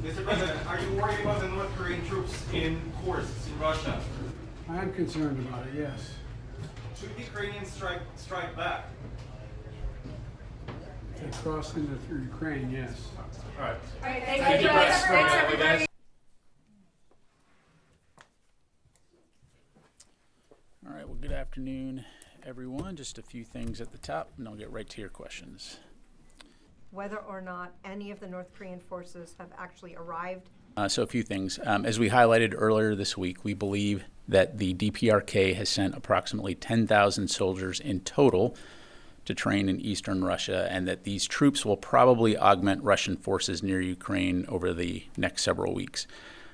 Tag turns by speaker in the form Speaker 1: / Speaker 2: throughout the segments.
Speaker 1: Mr. President, are you worried about the North Korean troops in Kursk, in Russia?
Speaker 2: I am concerned about it, yes.
Speaker 1: Should the Ukrainians strike back?
Speaker 2: If they cross into through Ukraine, yes.
Speaker 1: All right.
Speaker 3: Thank you, Bryce. Thanks, everybody.
Speaker 4: All right, well, good afternoon, everyone. Just a few things at the top, and I'll get right to your questions.
Speaker 5: Whether or not any of the North Korean forces have actually arrived.
Speaker 4: So a few things. As we highlighted earlier this week, we believe that the DPRK has sent approximately 10,000 soldiers in total to train in eastern Russia, and that these troops will probably augment Russian forces near Ukraine over the next several weeks.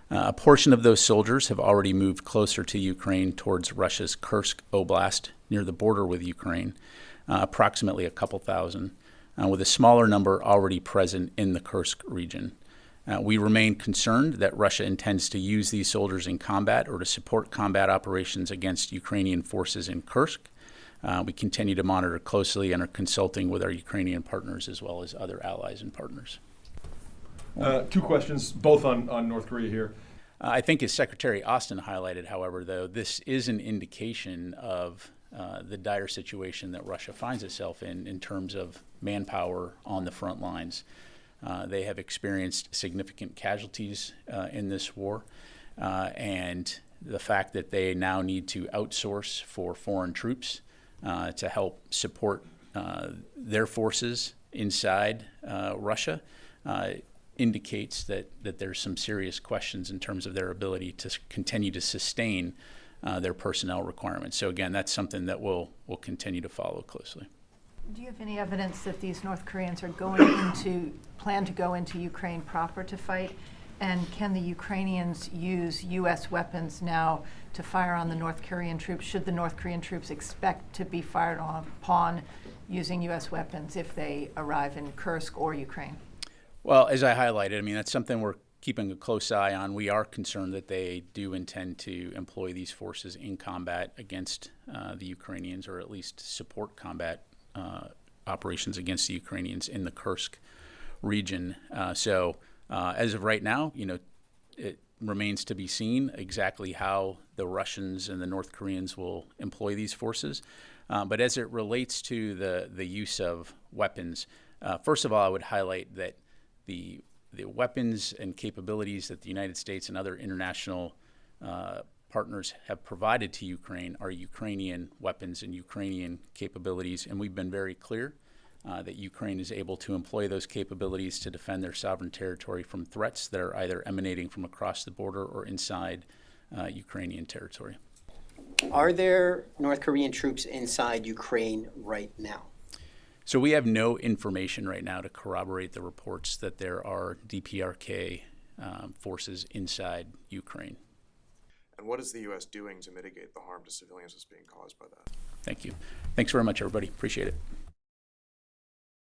Speaker 4: A portion of those soldiers have already moved closer to Ukraine towards Russia's Kursk Oblast near the border with Ukraine, approximately a couple thousand, with a smaller number already present in the Kursk region. We remain concerned that Russia intends to use these soldiers in combat or to support combat operations against Ukrainian forces in Kursk. We continue to monitor closely and are consulting with our Ukrainian partners as well as other allies and partners.
Speaker 6: Two questions, both on North Korea here.
Speaker 4: I think as Secretary Austin highlighted, however, though, this is an indication of the dire situation that Russia finds itself in terms of manpower on the front lines. They have experienced significant casualties in this war, and the fact that they now need to outsource for foreign troops to help support their forces inside Russia indicates that there's some serious questions in terms of their ability to continue to sustain their personnel requirements. So again, that's something that we'll continue to follow closely.
Speaker 3: Do you have any evidence that these North Koreans are plan to go into Ukraine proper to fight? And can the Ukrainians use U.S. weapons now to fire on the North Korean troops? Should the North Korean troops expect to be fired upon using U.S. weapons if they arrive in Kursk or Ukraine?
Speaker 4: Well, as I highlighted, I mean, that's something we're keeping a close eye on. We are concerned that they do intend to employ these forces in combat against the Ukrainians, or at least support combat operations against the Ukrainians in the Kursk region. So as of right now, it remains to be seen exactly how the Russians and the North Koreans will employ these forces. But as it relates to the use of weapons, first of all, I would highlight that the weapons and capabilities that the United States and other international partners have provided to Ukraine are Ukrainian weapons and Ukrainian capabilities, and we've been very clear that Ukraine is able to employ those capabilities to defend their sovereign territory from threats that are either emanating from across the border or inside Ukrainian territory.
Speaker 7: Are there North Korean troops inside Ukraine right now?
Speaker 4: So we have no information right now to corroborate the reports that there are DPRK forces inside Ukraine.
Speaker 8: And what is the U.S. doing to mitigate the harm to civilians that's being caused by that?
Speaker 4: Thank you. Thanks very much, everybody. Appreciate it.